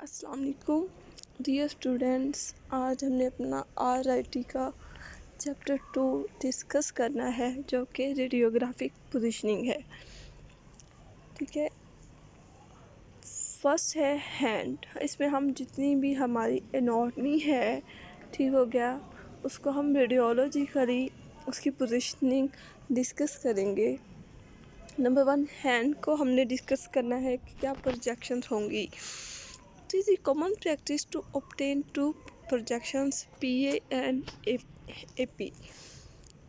अस्सलाम वालेकुम dear students. आज हमने अपना RIT का चैप्टर 2 डिस्कस करना है जो कि रेडियोग्राफिक पोजीशनिंग है। ठीक है, फर्स्ट है हैंड। इसमें हम जितनी भी हमारी एनाटॉमी है, ठीक हो गया, उसको हम रेडियोलॉजिकली उसकी पोजीशनिंग डिस्कस करेंगे। नंबर 1, हैंड को हमने डिस्कस करना है कि क्या प्रोजेक्शंस होंगी। It is a common practice to obtain two projections PA and AP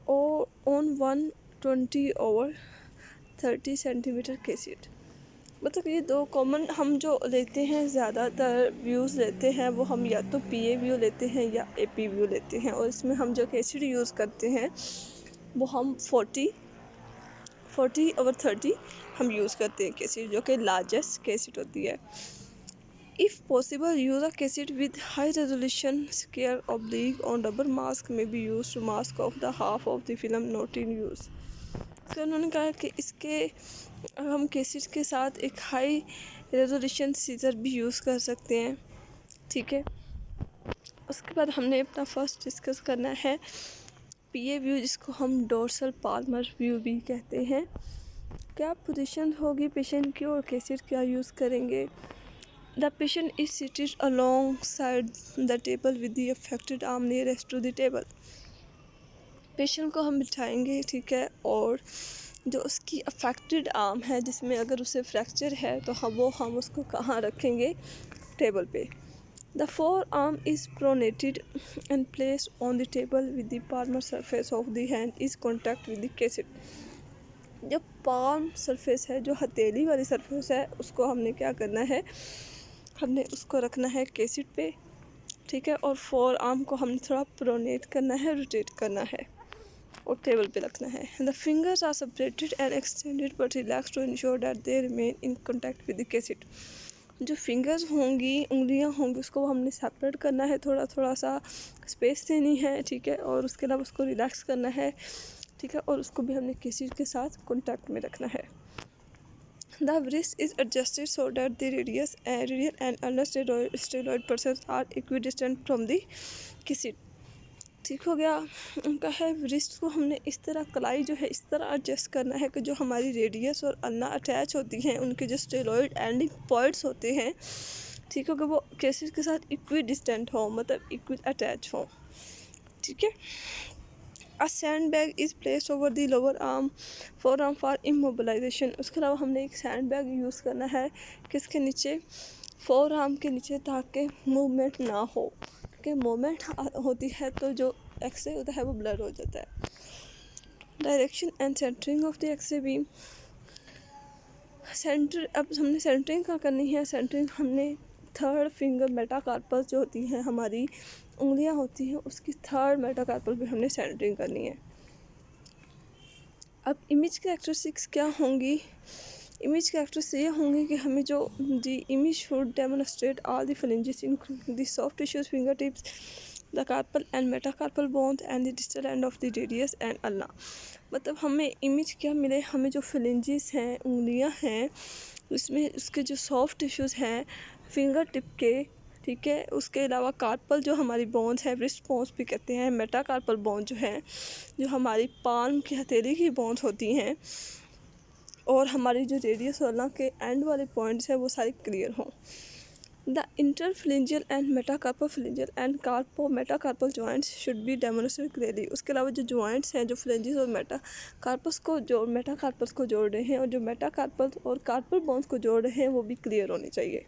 or on 120/30 centimetre cassette. मतलब ये दो कॉमन हम जो लेते हैं, ज़्यादातर व्यूज़ लेते हैं वो हम या तो PA व्यू लेते हैं या AP व्यू लेते हैं। और इसमें हम जो कैसेट यूज़ करते हैं वो हम 40/30 हम यूज़ करते हैं कैसेट, जो कि लार्जेस्ट कैसेट होती है। If possible, use a cassette with high resolution square oblique on rubber mask may be used to mask off the half of the film not in use। तो उन्होंने कहा कि इसके हम कैसेट के साथ एक हाई रेजोल्यूशन सीजर भी यूज़ कर सकते हैं। ठीक है, उसके बाद हमने अपना फर्स्ट डिस्कस करना है PA व्यू, जिसको हम डोर्सल पाल्मर व्यू भी कहते हैं। क्या पोजीशन होगी पेशेंट की और कैसेट क्या यूज़ करेंगे। The patient is seated alongside the table with the affected arm nearest to the table। Patient को हम बिठाएंगे, ठीक है, और जो उसकी अफेक्टेड आर्म है, जिसमें अगर उसे फ्रैक्चर है तो हम उसको कहाँ रखेंगे, टेबल पे। The forearm is pronated and placed on the table with the palmar surface of the hand is contact with the cassette। जो पाल्म सरफेस है, जो हथेली वाली सरफेस है, उसको हमने क्या करना है, हमने उसको रखना है कैसेट पे। ठीक है, और फोर आर्म को हमने थोड़ा प्रोनेट करना है, रोटेट करना है और टेबल पे रखना है। The fingers are separated and extended but relax to ensure that they remain in contact with the cassette. जो फिंगर्स होंगी, उंगलियां होंगी, उसको हमने सेपरेट करना है, थोड़ा थोड़ा सा स्पेस देनी है। ठीक है, और उसके अलावा उसको रिलैक्स करना है। ठीक है, और उसको भी हमने कैसेट के साथ कॉन्टैक्ट में रखना है। The wrist is adjusted so that the radial and ulnar styloid pulses are equidistant from the cassette। ठीक हो गया। उनका है wrist को हमने इस तरह, कलाई जो है इस तरह एडजस्ट करना है कि जो हमारी रेडियस और अन्ना अटैच होती हैं, उनके जो स्टेरॉइड एंडिंग पॉइंट्स होते हैं, ठीक हो गया, वो कैसेट के साथ इक्विडिस्टेंट हो, मतलब इक्विड अटैच हो। ठीक है। A sandbag is placed over the lower arm forearm for immobilization। उसके अलावा हमने एक सैंड बैग यूज़ करना है किसके नीचे, फोर आर्म के नीचे, ताकि मूवमेंट ना हो। क्योंकि मूवमेंट होती है तो जो एक्सरे होता है वो ब्लर हो जाता है। Direction and centring of the X-ray beam. Centre, अब हमने सेंटरिंग क्या करनी है, सेंटरिंग हमने थर्ड फिंगर मेटाकार्पल जो होती हैं, हमारी उंगलियां होती हैं, उसकी थर्ड मेटाकार्पल पे हमने सेंटरिंग करनी है। अब इमेज कैरेक्टरिस्टिक्स क्या होंगी। इमेज कैरेक्टरिस्टिक्स ये होंगी कि हमें जो दी image should demonstrate all the fringes including the soft tissues, finger tips, the carpal and metacarpal bones and the distal end of the radius and ulna. मतलब हमें इमेज क्या मिले, हमें जो फ्रिंजेस हैं, उंगलियां हैं, उसमें उसके जो सॉफ्ट टिश्यूज़ हैं फिंगर टिप के, ठीक है, उसके अलावा कार्पल जो हमारी बोन्स है, रिस्ट बोन्स भी कहते हैं, मेटाकार्पल बोन जो है, जो हमारी पाल्म की हथेली की बोन्स होती हैं, और हमारी जो रेडियस वाला के एंड वाले पॉइंट्स हैं वो सारे क्लियर हों। The interphalangeal and metacarpophalangeal and carpometacarpal joints should be demonstrate clearly. उसके अलावा जो जॉइंट्स हैं, जो फ्लिंजिस और मेटाकार्पस को मेटाकार्पस को जोड़ रहे हैं, और जो मेटाकार्पल और कार्पल बोन्स को जोड़ रहे हैं, वो भी क्लियर होने चाहिए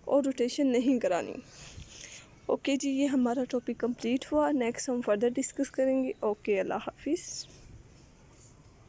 और रोटेशन नहीं करानी। ओके जी, ये हमारा टॉपिक कंप्लीट हुआ। नेक्स्ट हम फर्दर डिस्कस करेंगे। ओके, अल्लाह हाफिज़।